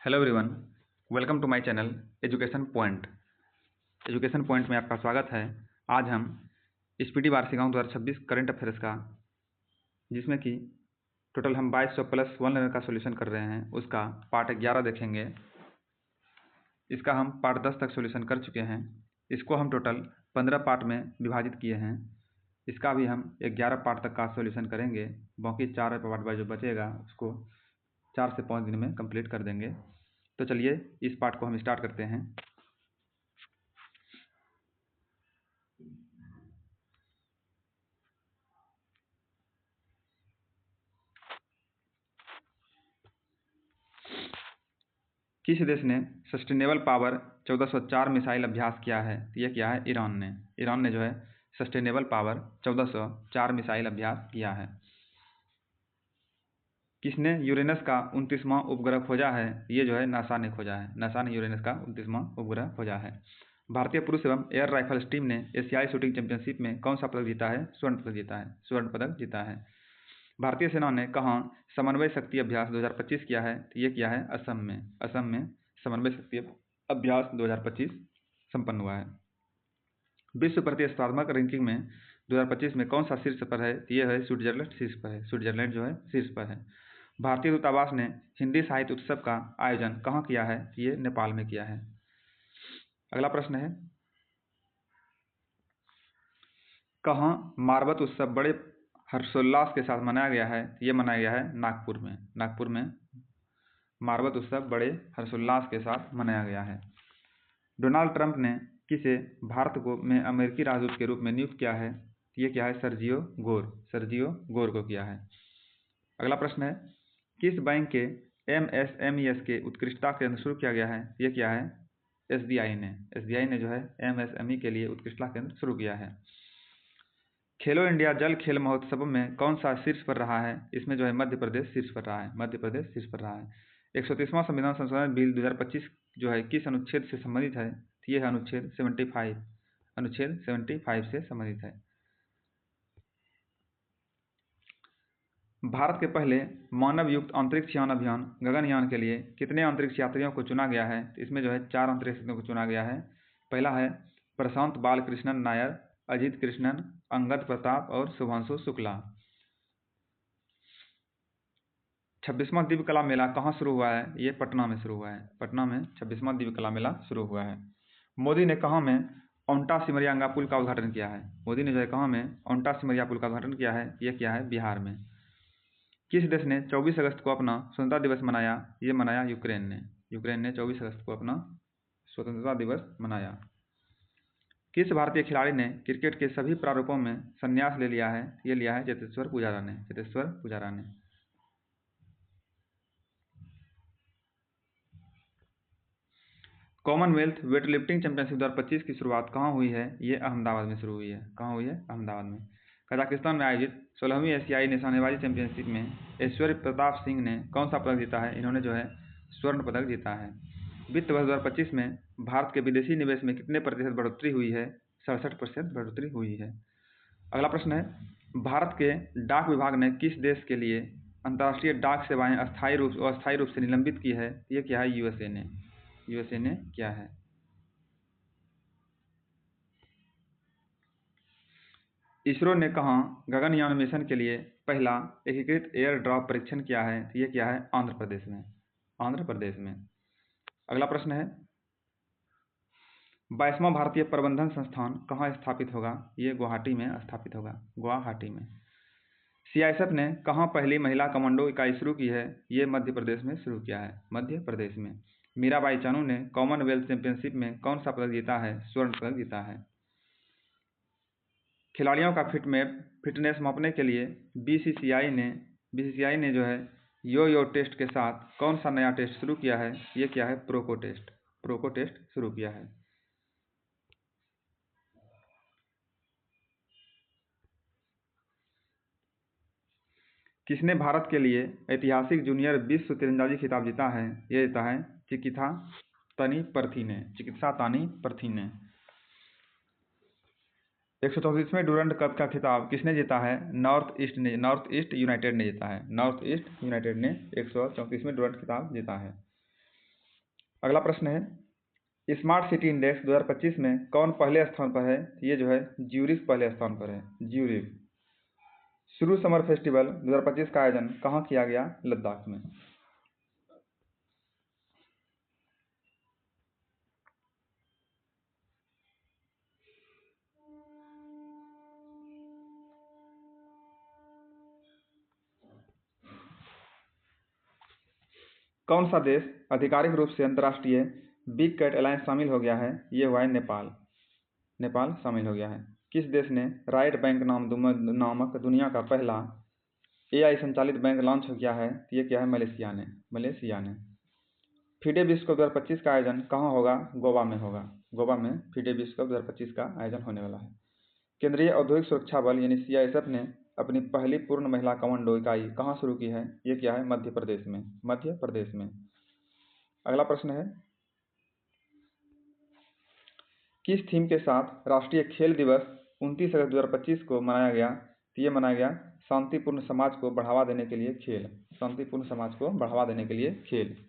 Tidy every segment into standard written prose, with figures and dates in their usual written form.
Hello everyone, welcome to my channel education point. Education point में आपका स्वागत है। आज हम स्पीडी वार्षिकांक 2026 करंट अफेयर्स का, जिसमें कि टोटल हम 2200 प्लस 1 लेवल का सॉल्यूशन कर रहे हैं, उसका पार्ट 11 देखेंगे। इसका हम पार्ट 10 तक सॉल्यूशन कर चुके हैं। इसको हम टोटल 15 पार्ट में विभाजित किए हैं। इसका भी हम 11 पार्ट तक का सॉल्यूशन करेंगे। बाकी 4 पार्ट जो बचेगा उसको 4 से 5 दिन में कंप्लीट कर देंगे। तो चलिए इस पार्ट को हम स्टार्ट करते हैं। किस देश ने सस्टेनेबल पावर 1404 मिसाइल अभ्यास किया है? ये क्या है? ईरान ने जो है सस्टेनेबल पावर 1404 मिसाइल अभ्यास किया है। किसने यूरेनस का 29वां उपग्रह खोजा है? ये जो है नासा ने खोजा है। नासा ने यूरेनस का 29वां उपग्रह खोजा है। भारतीय पुरुष एवं एयर राइफल्स टीम ने एशियाई शूटिंग चैंपियनशिप में कौन सा पदक जीता है? स्वर्ण पदक जीता है। भारतीय सेना ने कहाँ समन्वय शक्ति अभ्यास 2025 किया है? ये किया है असम में समन्वय शक्ति अभ्यास 2025 संपन्न हुआ है। विश्व प्रतिस्पर्धात्मक रैंकिंग में 2025 में कौन सा शीर्ष पर है? ये है स्विट्जरलैंड जो है शीर्ष पर है। भारतीय दूतावास ने हिंदी साहित्य उत्सव का आयोजन कहाँ किया है? ये नेपाल में किया है। अगला प्रश्न है, कहाँ मारबत उत्सव बड़े हर्षोल्लास के साथ मनाया गया है? ये मनाया गया है नागपुर में मारबत उत्सव बड़े हर्षोल्लास के साथ मनाया गया है। डोनाल्ड ट्रंप ने किसे भारत को में अमेरिकी राजदूत के रूप में नियुक्त किया है? ये क्या है? सर्जियो गोर को किया है। अगला प्रश्न है, किस बैंक के MSMEs के उत्कृष्टता केंद्र शुरू किया गया है? ये क्या है? SBI ने जो है MSME के लिए उत्कृष्टता केंद्र शुरू किया है। खेलो इंडिया जल खेल महोत्सव में कौन सा शीर्ष पर रहा है? इसमें जो है मध्य प्रदेश शीर्ष पर रहा है। 130वां संविधान संशोधन बिल 2025 जो है किस अनुच्छेद से संबंधित है? ये है अनुच्छेद 75 से संबंधित है। भारत के पहले मानव युक्त अंतरिक्ष यान अभियान गगनयान के लिए कितने अंतरिक्ष यात्रियों को चुना गया है? इसमें जो है 4 अंतरिक्ष यात्रियों को चुना गया है। पहला है प्रशांत बालकृष्णन नायर, अजीत कृष्णन, अंगद प्रताप और शुभांशु शुक्ला। 26वां दिव्य कला मेला कहाँ शुरू हुआ है? ये पटना में शुरू हुआ है। पटना में 26वां दिव्य कला मेला शुरू हुआ है। मोदी ने कहाँ में ओंटा सिमरियांगा पुल का उद्घाटन किया है? मोदी ने जो है कहाँ में ओंटा सिमरिया पुल का उद्घाटन किया है? ये किया है बिहार में। किस देश ने 24 अगस्त को अपना स्वतंत्रता दिवस मनाया? ये मनाया यूक्रेन ने 24 अगस्त को अपना स्वतंत्रता दिवस मनाया। किस भारतीय खिलाड़ी ने क्रिकेट के सभी प्रारूपों में संन्यास ले लिया है? ये लिया है चेतेश्वर पुजारा ने। कॉमनवेल्थ वेटलिफ्टिंग चैंपियनशिप 2025 की शुरुआत कहाँ हुई है? ये अहमदाबाद में शुरू हुई है। कहाँ हुई है? अहमदाबाद में। कजाकिस्तान में आयोजित 16वीं एशियाई निशानेबाजी चैंपियनशिप में ऐश्वर्य प्रताप सिंह ने कौन सा पदक जीता है? इन्होंने जो है स्वर्ण पदक जीता है। वित्त वर्ष 2025 में भारत के विदेशी निवेश में कितने प्रतिशत बढ़ोतरी हुई है? 67% बढ़ोतरी हुई है। अगला प्रश्न है, भारत के डाक विभाग ने किस देश के लिए अंतर्राष्ट्रीय डाक सेवाएं अस्थायी रूप से निलंबित की है? ये क्या है? यूएसए ने क्या है? इसरो ने कहाँ गगनयान मिशन के लिए पहला एकीकृत एयर ड्रॉप परीक्षण किया है? ये क्या है? आंध्र प्रदेश में। अगला प्रश्न है, 22वां भारतीय प्रबंधन संस्थान कहाँ स्थापित होगा? ये गुवाहाटी में स्थापित होगा। CISF ने कहाँ पहली महिला कमांडो इकाई शुरू की है? ये मध्य प्रदेश में शुरू किया है। मीराबाई चानू ने कॉमनवेल्थ चैंपियनशिप में कौन सा पदक जीता है? स्वर्ण पदक जीता है। खिलाड़ियों का फिटनेस मापने के लिए BCCI ने जो है यो टेस्ट के साथ कौन सा नया टेस्ट शुरू किया है? ये क्या है? प्रोको टेस्ट शुरू किया है। किसने भारत के लिए ऐतिहासिक जूनियर विश्व तीरंदाजी खिताब जीता है? ये जीता है चिकित्सा तानी प्रथी ने। 134वें डूरंड कप का खिताब किसने जीता है? नॉर्थ ईस्ट यूनाइटेड ने जीता है। 134वें डूरंड खिताब जीता है। अगला प्रश्न है स्मार्ट सिटी इंडेक्स 2025 में कौन पहले स्थान पर है? ये जो है ज्यूरिख पहले स्थान पर है, ज्यूरिख। शुरू समर फेस्टिवल 2025 का आयोजन कहाँ किया गया? लद्दाख में। कौन सा देश आधिकारिक रूप से अंतर्राष्ट्रीय बिग कैट अलायंस शामिल हो गया है? ये हुआ है नेपाल। नेपाल शामिल हो गया है। किस देश ने राइट बैंक नामक दुनिया का पहला AI संचालित बैंक लॉन्च किया है? ये क्या है? मलेशिया ने। मलेशिया ने। फीडे विश्व कप 2025 का आयोजन कहाँ होगा? गोवा में होगा। गोवा में फीडे विश्व कप 2025 का आयोजन होने वाला है। केंद्रीय औद्योगिक सुरक्षा बल यानी CISF ने अपनी पहली पूर्ण महिला कमांडो इकाई कहाँ शुरू की है? ये क्या है? मध्य प्रदेश में। मध्य प्रदेश में। अगला प्रश्न है किस थीम के साथ राष्ट्रीय खेल दिवस 29 अगस्त 2025 को मनाया गया? ये मनाया गया शांतिपूर्ण समाज को बढ़ावा देने के लिए खेल। शांतिपूर्ण समाज को बढ़ावा देने के लिए खेल।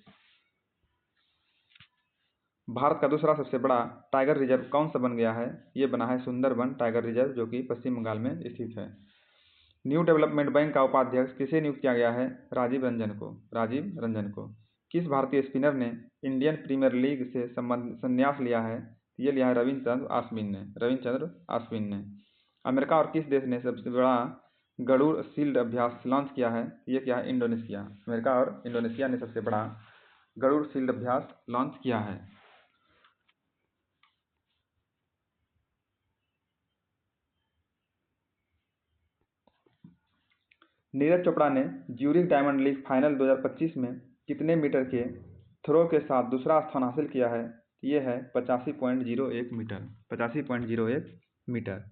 भारत का दूसरा सबसे बड़ा टाइगर रिजर्व कौन सा बन गया है? ये बना है सुंदरबन टाइगर रिजर्व, जो कि पश्चिम बंगाल में स्थित है। न्यू डेवलपमेंट बैंक का उपाध्यक्ष किसे नियुक्त किया गया है? राजीव रंजन को। राजीव रंजन को। किस भारतीय स्पिनर ने इंडियन प्रीमियर लीग से संन्यास लिया है? ये लिया है रविचंद्र अश्विन ने। रविचंद्र अश्विन ने। अमेरिका और किस देश ने सबसे बड़ा गरुड़ शील्ड अभ्यास लॉन्च किया है? ये क्या है? इंडोनेशिया। अमेरिका और इंडोनेशिया ने सबसे बड़ा गरुड़ शील्ड अभ्यास लॉन्च किया है। नीरज चोपड़ा ने ज्यूरिख डायमंड लीग फाइनल 2025 में कितने मीटर के थ्रो के साथ दूसरा स्थान हासिल किया है? ये है 85.01 मीटर। 85.01 मीटर।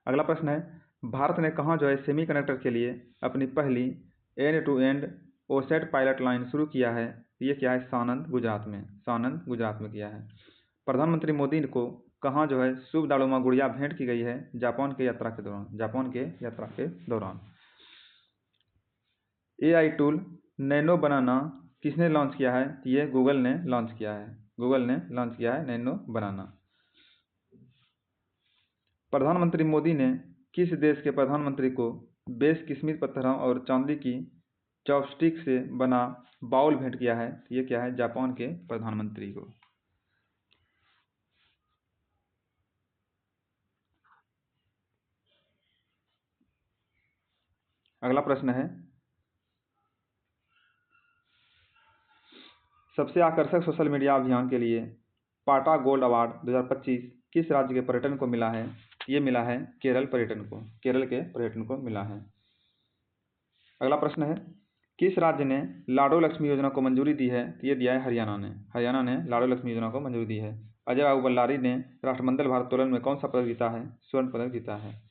अगला प्रश्न है भारत ने कहाँ जो है सेमीकंडक्टर के लिए अपनी पहली एंड-टू-एंड ओसेट पायलट लाइन शुरू किया है? ये क्या है? सानंद, गुजरात में। सानंद, गुजरात में किया है। प्रधानमंत्री मोदी को कहाँ जो है शुभ दाड़ोमा गुड़िया भेंट की गई है? जापान के यात्रा के दौरान। जापान के यात्रा के दौरान। AI टूल नैनो बनाना किसने लॉन्च किया है? ये गूगल ने लॉन्च किया है। गूगल ने लॉन्च किया है नैनो बनाना। प्रधानमंत्री मोदी ने किस देश के प्रधानमंत्री को बेशकिस्मत पत्थरों और चांदी की चॉपस्टिक से बना बाउल भेंट किया है? ये क्या है? जापान के प्रधानमंत्री को। अगला प्रश्न है सबसे आकर्षक सोशल मीडिया अभियान के लिए पाटा गोल्ड अवार्ड 2025 किस राज्य के पर्यटन को मिला है? ये मिला है केरल पर्यटन को। केरल के पर्यटन को मिला है। अगला प्रश्न है किस राज्य ने लाडो लक्ष्मी योजना को मंजूरी दी है? ये दिया है हरियाणा ने। हरियाणा ने लाडो लक्ष्मी योजना को मंजूरी दी है। अजय बाबू बल्लारी ने राष्ट्रमंडल भारोत्तोलन में कौन सा पदक जीता है? स्वर्ण पदक जीता है।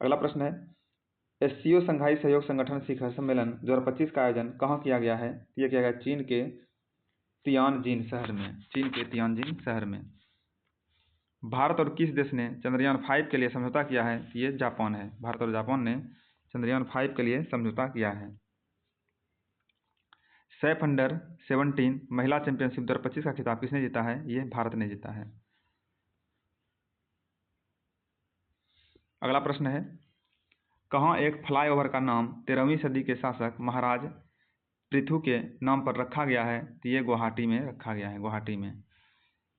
अगला प्रश्न है SCO संघाई सहयोग संगठन शिखर सम्मेलन 2025 का आयोजन कहाँ किया गया है? ये किया गया चीन के तियानजिन शहर में। चीन के तियानजिन शहर में। भारत और किस देश ने चंद्रयान 5 के लिए समझौता किया है? ये जापान है। भारत और जापान ने चंद्रयान 5 के लिए समझौता किया है। सैफ अंडर 17 महिला चैंपियनशिप 2025 का खिताब किसने जीता है? ये भारत ने जीता है। अगला प्रश्न है कहाँ एक फ्लाईओवर का नाम 13वीं सदी के शासक महाराज पृथु के नाम पर रखा गया है? ये गुवाहाटी में रखा गया है। गुवाहाटी में।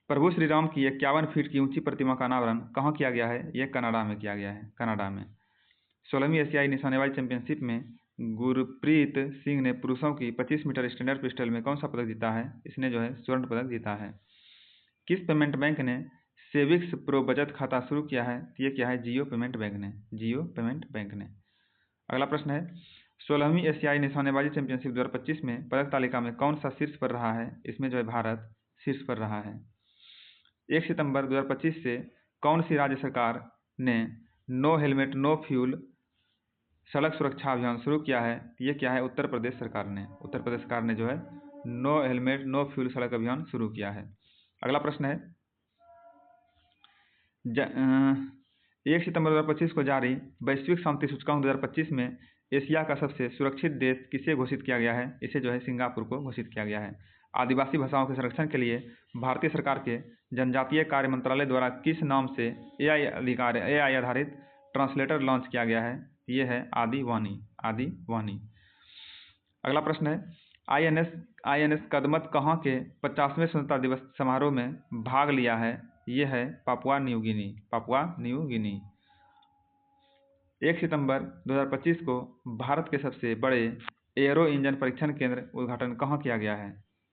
प्रभु श्री राम की 51 फीट की ऊंची प्रतिमा का अनावरण कहाँ किया गया है? ये कनाडा में किया गया है। कनाडा में। 16वीं एशियाई निशानेबाजी चैंपियनशिप में गुरप्रीत सिंह ने पुरुषों की 25 मीटर स्टैंडर्ड पिस्टल में कौन सा पदक जीता है? इसने जो है स्वर्ण पदक जीता है। किस पेमेंट बैंक ने सेविक्स प्रो बचत खाता शुरू किया है? ये क्या है? जियो पेमेंट बैंक ने। जियो पेमेंट बैंक ने। अगला प्रश्न है 16वीं एशियाई निशानेबाजी चैंपियनशिप 2025 में पदक तालिका में कौन सा शीर्ष पर रहा है? इसमें जो है भारत शीर्ष पर रहा है। 1 सितंबर 2025 से कौन सी राज्य सरकार ने नो हेलमेट नो फ्यूल सड़क सुरक्षा अभियान शुरू किया है? ये क्या है? उत्तर प्रदेश सरकार ने। उत्तर प्रदेश सरकार ने जो है नो हेलमेट नो फ्यूल सड़क अभियान शुरू किया है। अगला प्रश्न है 1 सितंबर 2025 को जारी वैश्विक शांति सूचकांक 2025 में एशिया का सबसे सुरक्षित देश किसे घोषित किया गया है? इसे जो है सिंगापुर को घोषित किया गया है। आदिवासी भाषाओं के संरक्षण के लिए भारतीय सरकार के जनजातीय कार्य मंत्रालय द्वारा किस नाम से AI आधारित ट्रांसलेटर लॉन्च किया गया है? ये है आदिवाणी। आदिवाणी। अगला प्रश्न है, INS कदमत कहाँ के 50वें स्वतंत्रता दिवस समारोह में भाग लिया है? ये है Papua New Guinea. Papua New Guinea. 1 सितंबर 2025 को भारत के सबसे बड़े एयरो इंजन परीक्षण केंद्र उद्घाटन कहाँ किया गया है?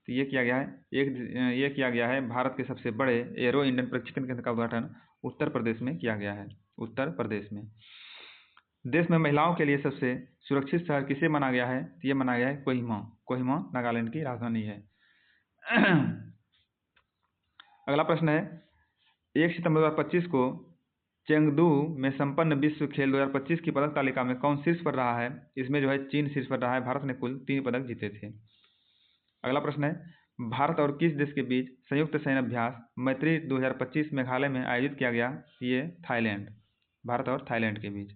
तो ये किया गया है भारत के सबसे बड़े एयरो इंजन परीक्षण केंद्र का उद्घाटन उत्तर प्रदेश में किया गया है। उत्तर प्रदेश में। देश में महिलाओं के लिए सबसे सुरक्षित शहर किसे माना गया है? तो ये माना गया है कोहिमा। कोहिमा नागालैंड की राजधानी है। अगला प्रश्न है, 1 सितंबर 2025 को चेंगडू में संपन्न विश्व खेल 2025 की पदक तालिका में कौन शीर्ष पर रहा है? इसमें जो है चीन शीर्ष पर रहा है। भारत ने कुल 3 पदक जीते थे। अगला प्रश्न है, भारत और किस देश के बीच संयुक्त सैन्य अभ्यास मैत्री 2025 मेघालय में आयोजित किया गया? ये थाईलैंड। भारत और थाईलैंड के बीच।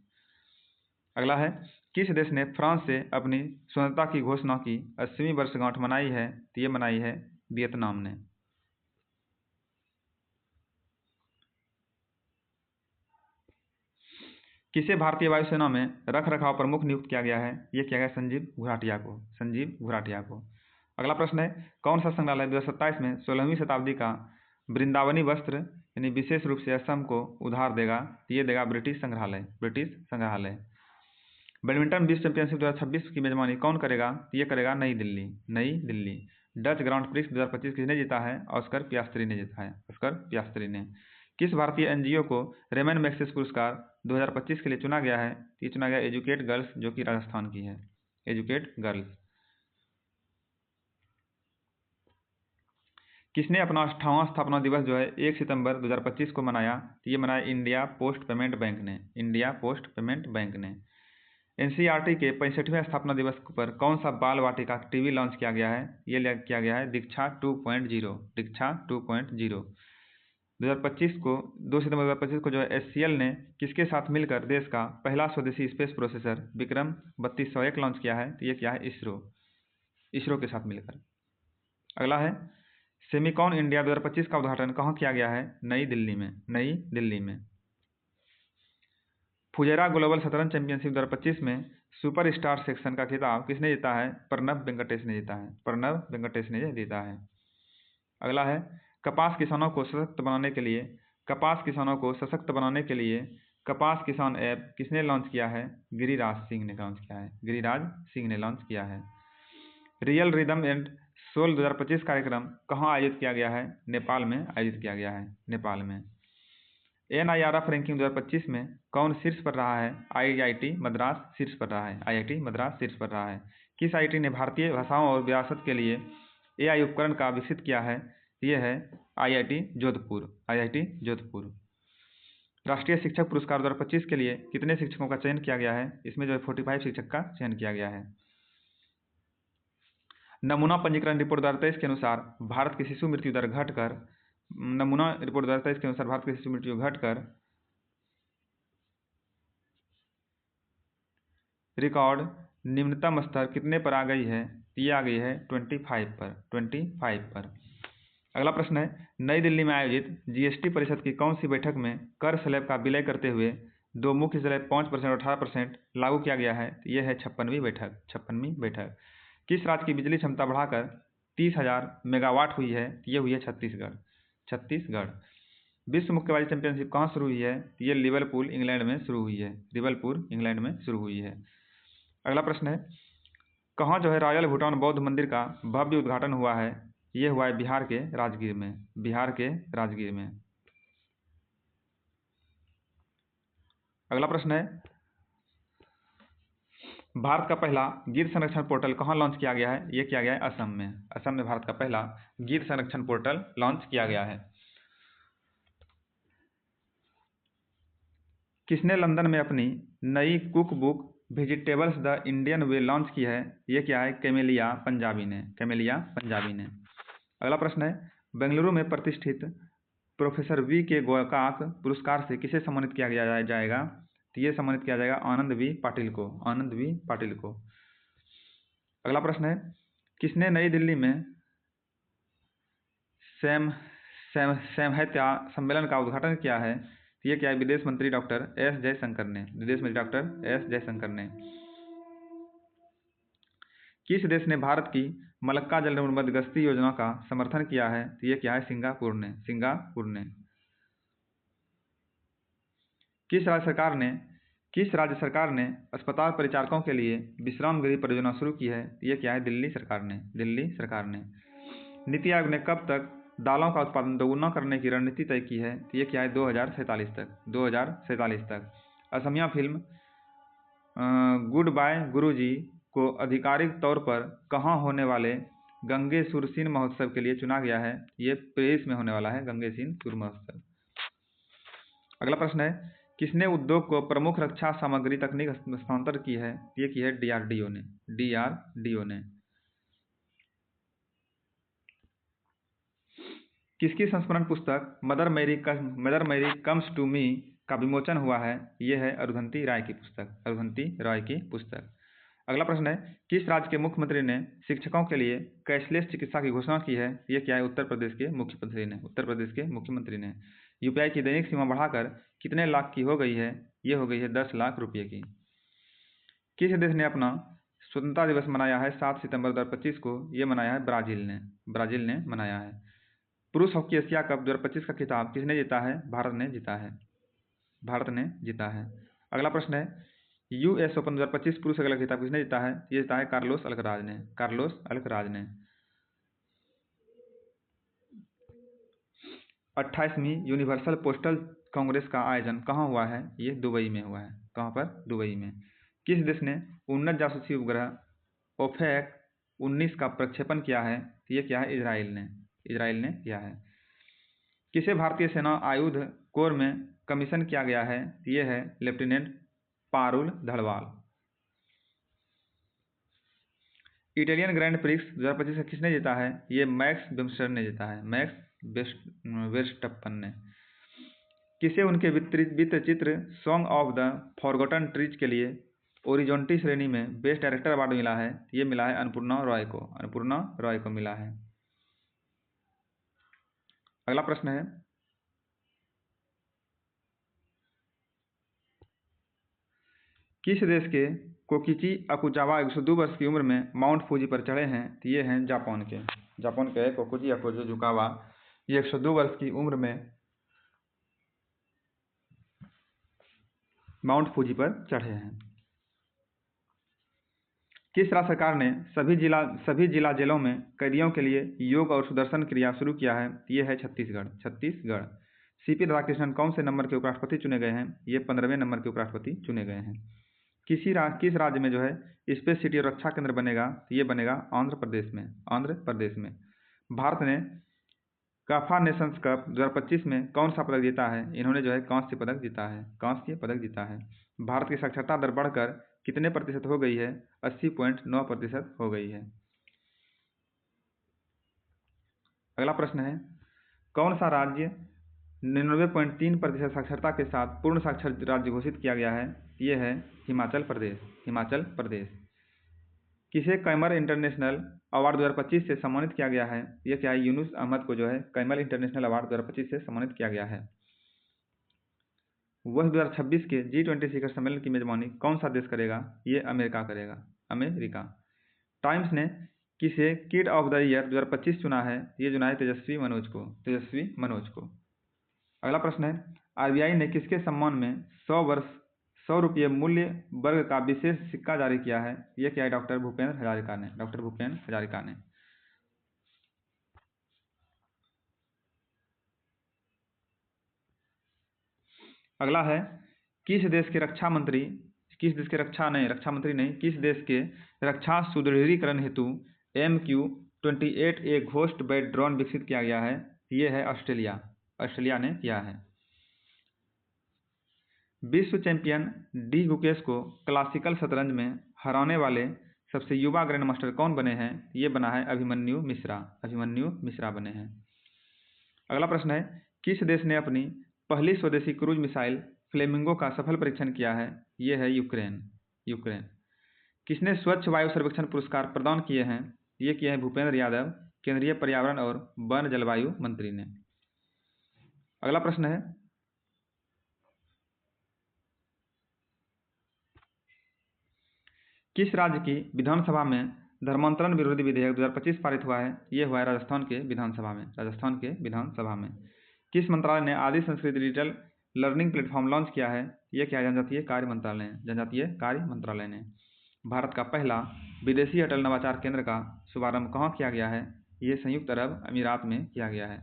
अगला है, किस देश ने फ्रांस से अपनी स्वतंत्रता की घोषणा की 80वीं वर्षगांठ मनाई है? तो ये मनाई है वियतनाम ने। किसे भारतीय वायुसेना में रख रखाव प्रमुख नियुक्त किया गया है? ये किया गया संजीव घुराटिया को। संजीव घुराटिया को। अगला प्रश्न है, कौन सा संग्रहालय 2027 में 16वीं शताब्दी का वृंदावनी वस्त्र यानी विशेष रूप से असम को उधार देगा? ये देगा ब्रिटिश संग्रहालय। ब्रिटिश संग्रहालय। बैडमिंटन विश्व चैंपियनशिप 2026 की मेजबानी कौन करेगा? ये करेगा नई दिल्ली। नई दिल्ली। डच ग्रांड प्रिक्स 2025 किसने जीता है? ऑस्कर पियास्त्री ने जीता है। ऑस्कर पियास्त्री ने। किस भारतीय NGO को रेमन मैग्सेसे पुरस्कार 2025 के लिए चुना गया है? ये चुना गया एजुकेट गर्ल्स, जो कि राजस्थान की है। Educate girls. किसने अपना 58वां स्थापना दिवस जो है 1 सितंबर 2025 को मनाया? ये मनाया इंडिया पोस्ट पेमेंट बैंक ने। इंडिया पोस्ट पेमेंट बैंक ने। NCERT के 65वें स्थापना दिवस पर कौन सा बाल वाटिका टीवी लॉन्च किया गया है? ये किया गया है दीक्षा 2.0। दीक्षा 2.0। 2025 को 2 सितंबर 2025 को जो है SCL ने किसके साथ मिलकर देश का पहला स्वदेशी स्पेस प्रोसेसर विक्रम 3201 लॉन्च किया है? तो ये क्या है इसरो के साथ मिलकर। अगला है, सेमिकॉन इंडिया 2025 का उद्घाटन कहाँ किया गया है? नई दिल्ली में। नई दिल्ली में। फुजेरा ग्लोबल शतरंज चैंपियनशिप 2025 में सुपर स्टार सेक्शन का खिताब किसने जीता है? प्रणब वेंकटेश ने जीता है। प्रणब वेंकटेश ने जीता है। अगला है, कपास किसानों को सशक्त बनाने के लिए कपास किसान ऐप किसने लॉन्च किया है? गिरिराज सिंह ने लॉन्च किया है। गिरिराज सिंह ने लॉन्च किया है। रियल रिदम एंड सोल 2025 कार्यक्रम कहाँ आयोजित किया गया है? नेपाल में आयोजित किया गया है। नेपाल में। NIRF रैंकिंग 2025 में कौन शीर्ष पर रहा है? IIT मद्रास शीर्ष पर रहा है। IIT मद्रास शीर्ष पर रहा है। किस IIT ने भारतीय भाषाओं और विरासत के लिए AI उपकरण का विकसित किया है? ये है IIT जोधपुर। IIT जोधपुर। राष्ट्रीय शिक्षक पुरस्कार 2025 के लिए कितने शिक्षकों का चयन किया गया है? इसमें जो है 45 शिक्षक का चयन किया गया है। नमूना पंजीकरण रिपोर्ट 2023 के अनुसार भारत की शिशु मृत्यु दर घटकर रिकॉर्ड निम्नतम स्तर कितने पर आ गई है? ये आ गई है 25 पर। 25 पर। अगला प्रश्न है, नई दिल्ली में आयोजित GST परिषद की कौन सी बैठक में कर स्लैब का विलय करते हुए दो मुख्य स्लैब 5% और 18% लागू किया गया है? ये है 56वीं बैठक। 56वीं बैठक। किस राज्य की बिजली क्षमता बढ़ाकर 30,000 मेगावाट हुई है? ये हुई है छत्तीसगढ़। छत्तीसगढ़। विश्व मुक्केबाजी चैंपियनशिप कहाँ शुरू हुई है? ये लिवरपूल इंग्लैंड में शुरू हुई है। लिवरपूल इंग्लैंड में शुरू हुई है। अगला प्रश्न है, कहाँ जो है रॉयल भूटान बौद्ध मंदिर का भव्य उद्घाटन हुआ है? ये हुआ है बिहार के राजगीर में। बिहार के राजगीर में। अगला प्रश्न है, भारत का पहला गिर संरक्षण पोर्टल कहाँ लॉन्च किया गया है? ये किया गया है असम में। असम में भारत का पहला गिर संरक्षण पोर्टल लॉन्च किया गया है। किसने लंदन में अपनी नई cook book vegetables the Indian way launch की है? ये क्या है? कैमेलिया पंजाबी ने। कैमेलिया पंजाबी ने। अगला प्रश्न है, बेंगलुरु में प्रतिष्ठित प्रोफेसर वी के गोकाक पुरस्कार से किसे सम्मानित किया जाएगा? तो ये सम्मानित किया जाएगा आनंद वी पाटिल को, आनंद वी पाटिल को। अगला प्रश्न है, किसने नई दिल्ली में समहैता सम्मेलन का उद्घाटन किया है? तो ये क्या है? विदेश मंत्री डॉक्टर एस जयशंकर ने, विदेश मंत्री डॉक्टर एस जयशंकर ने। किस देश ने भारत की मलक्का जलमग्न गश्ती योजना का समर्थन किया है? तो ये क्या है? सिंगापुर ने, सिंगापुर ने। किस राज्य सरकार ने अस्पताल परिचारकों के लिए विश्राम गृह परियोजना शुरू की है? तो ये क्या है? दिल्ली सरकार ने, दिल्ली सरकार ने। नीति आयोग ने कब तक दालों का उत्पादन दोगुना करने की रणनीति तय की है? तो ये क्या है? 2047 तक, 2047 तक। असमिया फिल्म गुड बाय गुरुजी को आधिकारिक तौर पर कहाँ होने वाले गंगे सुरसीन महोत्सव के लिए चुना गया है? ये पेरिस में होने वाला है गंगे सुर महोत्सव। अगला प्रश्न है, किसने उद्योग को प्रमुख रक्षा सामग्री तकनीक हस्तांतर की है? ये की है डीआरडीओ ने, डीआरडीओ ने। किसकी संस्मरण पुस्तक Mother Mary comes to me का विमोचन हुआ है? ये है अरुंधति राय की पुस्तक, अरुंधति राय की पुस्तक। अगला प्रश्न है, किस राज्य के मुख्यमंत्री ने शिक्षकों के लिए कैशलेस चिकित्सा की घोषणा की है? ये क्या है? उत्तर प्रदेश के मुख्यमंत्री ने, उत्तर प्रदेश के मुख्यमंत्री ने। यूपीआई की दैनिक सीमा बढ़ाकर कितने लाख की हो गई है? ये हो गई है 10 लाख रुपये की। किस देश ने अपना स्वतंत्रता दिवस मनाया है 7 सितंबर 2025 को? ये मनाया है ब्राजील ने, ब्राजील ने मनाया है। पुरुष हॉकी एशिया कप 2025 का खिताब किसने जीता है? भारत ने जीता है, भारत ने जीता है। अगला प्रश्न है, यूएस ओपन 2025 पुरुष का खिताब किसने जीता है? ये जीता है कार्लोस अल्कराज ने, कार्लोस अल्कराज ने। 28वीं यूनिवर्सल पोस्टल कांग्रेस का आयोजन कहाँ हुआ है? ये दुबई में हुआ है। कहाँ पर? दुबई में। किस देश ने उन्नत जासूसी उपग्रह ओफेक 19 का प्रक्षेपण किया है? ये क्या है? इजराइल ने, इजराइल ने किया है। किसे भारतीय सेना आयुध कोर में कमीशन किया गया है? ये है lieutenant Parul Dhadwal. Italian Grand Prix 2025 का किसने जीता है? ये मैक्स वेस्टर्पन ने जीता है, मैक्स वेस्टप्पन ने। किसे उनके वृत्तचित्र song of the forgotten trees के लिए ओरिजोंटी श्रेणी में बेस्ट डायरेक्टर अवार्ड मिला है? ये मिला है अन्नपूर्णा रॉय को, अन्नपूर्णा रॉय को मिला है। अगला प्रश्न है, किस देश के कोकिची अकुजावा 102 वर्ष की उम्र में माउंट फूजी पर चढ़े हैं? तो ये हैं जापान के, जापान के कोकिची अकुजावा, ये 102 वर्ष की उम्र में माउंट फूजी पर चढ़े हैं। किस राज्य सरकार ने सभी जिला जेलों में कैदियों के लिए योग और सुदर्शन क्रिया शुरू किया है? ये है छत्तीसगढ़, छत्तीसगढ़। सीपी राधाकृष्णन कौन से नंबर के उपराष्ट्रपति चुने गए हैं? ये 15वें नंबर के उपराष्ट्रपति चुने गए हैं। किस राज्य में जो है स्पेस सिटी और रक्षा केंद्र बनेगा? तो ये बनेगा आंध्र प्रदेश में, आंध्र प्रदेश में। भारत ने काफा नेशंस कप 2025 में कौन सा पदक जीता है? इन्होंने जो है कांस्य पदक जीता है, कांस्य पदक जीता है। भारत की साक्षरता दर बढ़कर कितने प्रतिशत हो गई है? 80.9% हो गई है। अगला प्रश्न है, कौन सा राज्य 99.3% साक्षरता के साथ पूर्ण साक्षर राज्य घोषित किया गया है? ये है हिमाचल प्रदेश, हिमाचल प्रदेश। किसे कैमर इंटरनेशनल अवार्ड 2025 से सम्मानित किया गया है? ये क्या है? यूनुस अहमद को जो है कैमर इंटरनेशनल अवार्ड 2025 से सम्मानित किया गया है। वर्ष 2026 के G20 शिखर सम्मेलन की मेजबानी कौन सा देश करेगा? ये अमेरिका करेगा, अमेरिका। टाइम्स ने किसे किड ऑफ द ईयर 2025 चुना है? ये चुना है तेजस्वी मनोज को, तेजस्वी मनोज को। अगला प्रश्न है, आरबीआई ने किसके सम्मान में 100 रुपये मूल्य वर्ग का विशेष सिक्का जारी किया है? ये क्या है? डॉक्टर भूपेंद्र हजारिका ने, डॉक्टर भूपेंद्र हजारिका ने। अगला है, किस देश के रक्षा सुदृढ़ीकरण हेतु MQ-28 एक घोस्ट बैट ड्रोन विकसित किया गया है? ये है ऑस्ट्रेलिया, ऑस्ट्रेलिया ने किया है। विश्व चैंपियन डी गुकेश को क्लासिकल शतरंज में हराने वाले सबसे युवा ग्रैंड मास्टर कौन बने हैं? ये बना है अभिमन्यु मिश्रा, अभिमन्यु मिश्रा बने हैं। अगला प्रश्न है, किस देश ने अपनी पहली स्वदेशी क्रूज मिसाइल फ्लेमिंगो का सफल परीक्षण किया है? ये है यूक्रेन। किसने स्वच्छ वायु सर्वेक्षण पुरस्कार प्रदान किए हैं? ये किए हैं भूपेंद्र यादव, केंद्रीय पर्यावरण और वन जलवायु मंत्री ने। अगला प्रश्न है, किस राज्य की विधानसभा में धर्मांतरण विरोधी विधेयक 2025 पारित हुआ है? ये हुआ है राजस्थान के विधानसभा में। किस मंत्रालय ने आदि Sanskrit digital learning platform launch किया है? ये क्या है? जनजातीय कार्य मंत्रालय ने। भारत का पहला विदेशी अटल नवाचार केंद्र का शुभारंभ कहाँ किया गया है? ये संयुक्त अरब अमीरात में किया गया है,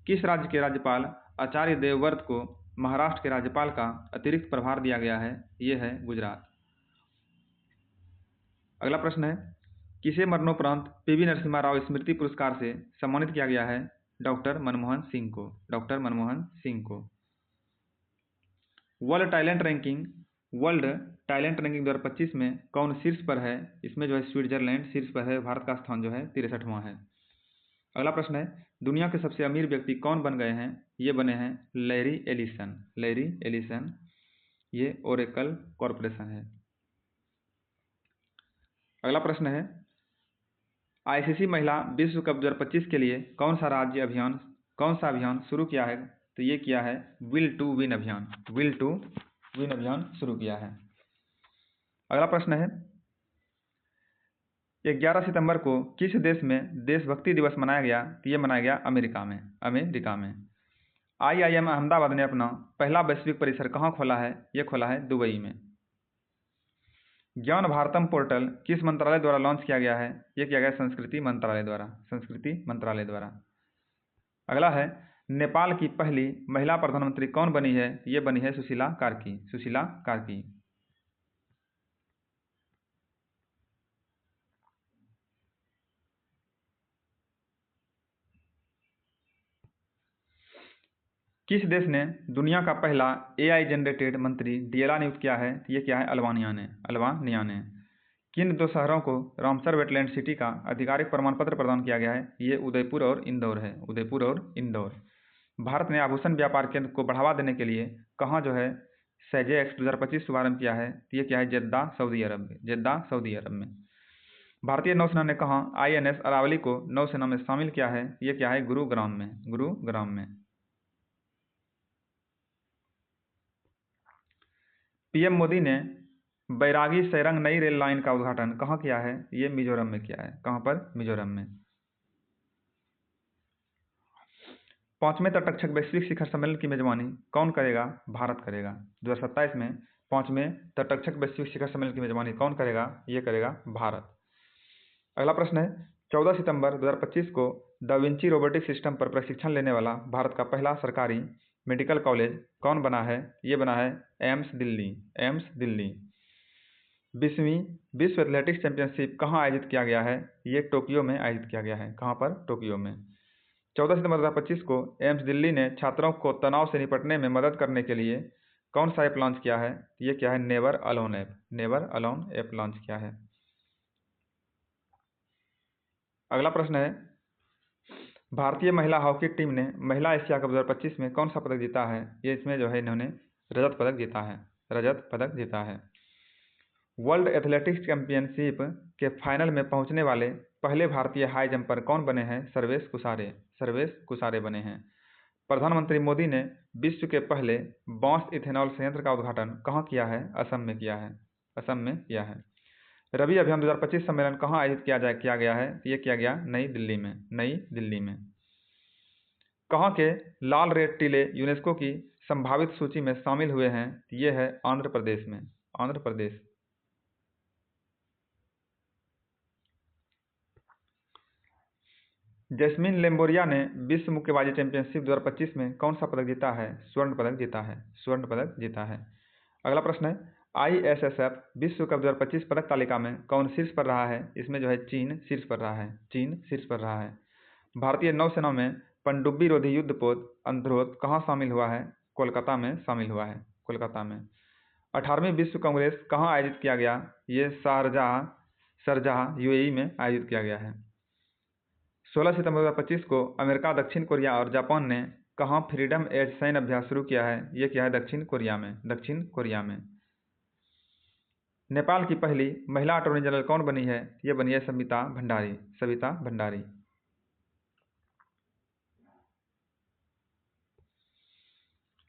किस राज्य के राज्यपाल आचार्य देवव्रत को महाराष्ट्र के राज्यपाल का अतिरिक्त प्रभार दिया गया है? ये है गुजरात। अगला प्रश्न है, किसे मरणोपरांत पीवी नरसिम्हा राव स्मृति पुरस्कार से सम्मानित किया गया है? डॉक्टर मनमोहन सिंह को। वर्ल्ड टैलेंट रैंकिंग 2025 में कौन शीर्ष पर है? इसमें जो है स्विट्जरलैंड शीर्ष पर है, भारत का स्थान जो है 63वां है। अगला प्रश्न है, दुनिया के सबसे अमीर व्यक्ति कौन बन गए हैं? ये बने हैं लैरी एलिसन। ये ओरेकल कॉरपोरेशन है। अगला प्रश्न है, आईसीसी महिला विश्व कप 2025 के लिए कौन सा अभियान शुरू किया है? तो ये किया है विल टू विन अभियान शुरू किया है। अगला प्रश्न है, 11 सितंबर को किस देश में देशभक्ति दिवस मनाया गया? तो ये मनाया गया अमेरिका में। IIM अहमदाबाद ने अपना पहला वैश्विक परिसर कहाँ खोला है? ये खोला है दुबई में। ज्ञान भारतम पोर्टल किस मंत्रालय द्वारा लॉन्च किया गया है? ये किया गया संस्कृति मंत्रालय द्वारा। अगला है, नेपाल की पहली महिला प्रधानमंत्री कौन बनी है? ये बनी है सुशीला कार्की। किस देश ने दुनिया का पहला AI जनरेटेड मंत्री DLR नियुक्त किया है? ये क्या है? अल्बानिया ने। किन दो शहरों को रामसर वेटलैंड सिटी का आधिकारिक प्रमाण पत्र प्रदान किया गया है? ये उदयपुर और इंदौर। भारत ने आभूषण व्यापार केंद्र को बढ़ावा देने के लिए कहाँ जो है SAGEX 2025 शुभारंभ किया है? ये क्या है? जेद्दा सऊदी अरब में। भारतीय नौसेना ने कहाँ INS अरावली को नौसेना में शामिल किया है? ये क्या है? गुरुग्राम में। PM मोदी ने बैरागी सैरंग नई रेल लाइन का उद्घाटन कहाँ किया है? ये मिजोरम में किया है। कहाँ पर? मिजोरम में। 5वें तटरक्षक वैश्विक शिखर सम्मेलन की मेजबानी कौन करेगा? भारत करेगा। 2027 में 5वें तटरक्षक वैश्विक शिखर सम्मेलन की मेजबानी कौन करेगा? ये करेगा भारत। अगला प्रश्न है, 14 सितंबर 2025 को दा विंची रोबोटिक सिस्टम पर प्रशिक्षण लेने वाला भारत का पहला सरकारी मेडिकल कॉलेज कौन बना है? ये बना है एम्स दिल्ली। 20वीं विश्व एथलेटिक्स चैंपियनशिप कहाँ आयोजित किया गया है? ये टोक्यो में आयोजित किया गया है। कहाँ पर? टोक्यो में। 14 सितंबर 2025 को एम्स दिल्ली ने छात्रों को तनाव से निपटने में मदद करने के लिए कौन सा ऐप लॉन्च किया है? ये क्या है? नेवर अलोन ऐप लॉन्च किया है। अगला प्रश्न है, भारतीय महिला हॉकी टीम ने महिला एशिया कप 2025 में कौन सा पदक जीता है? ये इसमें जो है इन्होंने रजत पदक जीता है। वर्ल्ड एथलेटिक्स चैंपियनशिप के फाइनल में पहुंचने वाले पहले भारतीय हाई जंपर कौन बने हैं? सर्वेश कुसारे बने हैं। प्रधानमंत्री मोदी ने विश्व के पहले बांस इथेनॉल संयंत्र का उद्घाटन कहाँ किया है? असम में किया है। रबी अभियान 2025 सम्मेलन कहाँ आयोजित किया गया है? ये किया गया नई दिल्ली में। कहाँ के लाल रेड टीले यूनेस्को की संभावित सूची में शामिल हुए हैं? ये है आंध्र प्रदेश। जैस्मिन लेम्बोरिया ने विश्व मुक्केबाजी चैंपियनशिप 2025 में कौन सा पदक जीता है? स्वर्ण पदक जीता है। अगला प्रश्न है, ISSF विश्व कप 2025 पदक तालिका में कौन शीर्ष पर रहा है? इसमें जो है चीन शीर्ष पर रहा है। भारतीय नौसेना में पनडुब्बी रोधी युद्धपोत अंधरोध कहाँ शामिल हुआ है? कोलकाता में शामिल हुआ है। 18वीं विश्व कांग्रेस कहाँ आयोजित किया गया? ये शारजाह UAE में आयोजित किया गया है। 16 सितंबर 2025 को अमेरिका, दक्षिण कोरिया और जापान ने कहाँ फ्रीडम एज सैन्य अभ्यास शुरू किया है? ये किया है दक्षिण कोरिया में। दक्षिण कोरिया में। नेपाल की पहली महिला अटॉर्नी जनरल कौन बनी है? ये बनी है सविता भंडारी। सविता भंडारी।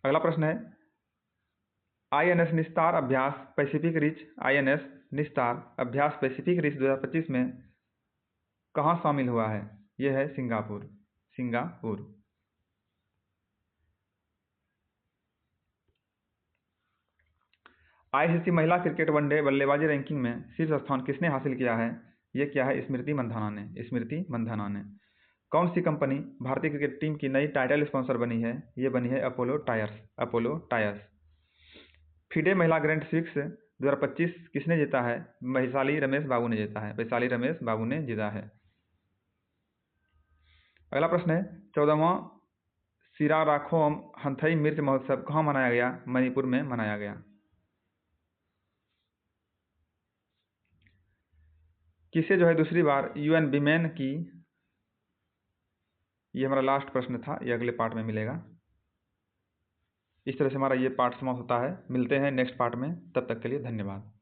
अगला प्रश्न है, INS निस्तार अभ्यास पैसिफिक रिच, INS निस्तार अभ्यास पैसिफिक रिच 2025 में कहाँ शामिल हुआ है? यह है सिंगापुर। सिंगापुर। ICC महिला क्रिकेट वनडे बल्लेबाजी रैंकिंग में शीर्ष स्थान किसने हासिल किया है? यह किया है स्मृति मंधाना ने। स्मृति मंधाना ने। कौन सी कंपनी भारतीय क्रिकेट टीम की नई टाइटल स्पॉन्सर बनी है? ये बनी है Apollo tyres. Apollo tyres. FIDE महिला ग्रैंड प्रिक्स 2025 किसने जीता है? वैशाली रमेश बाबू ने जीता है। वैशाली रमेश बाबू ने जीता है। अगला प्रश्न है, 14वां सिराराखोम हंथई मिर्च महोत्सव कहाँ मनाया गया? मणिपुर में मनाया गया। किसे जो है दूसरी बार UN विमेन की, ये हमारा लास्ट प्रश्न था, ये अगले पार्ट में मिलेगा। इस तरह से हमारा ये पार्ट समाप्त होता है। मिलते हैं नेक्स्ट पार्ट में, तब तक के लिए धन्यवाद।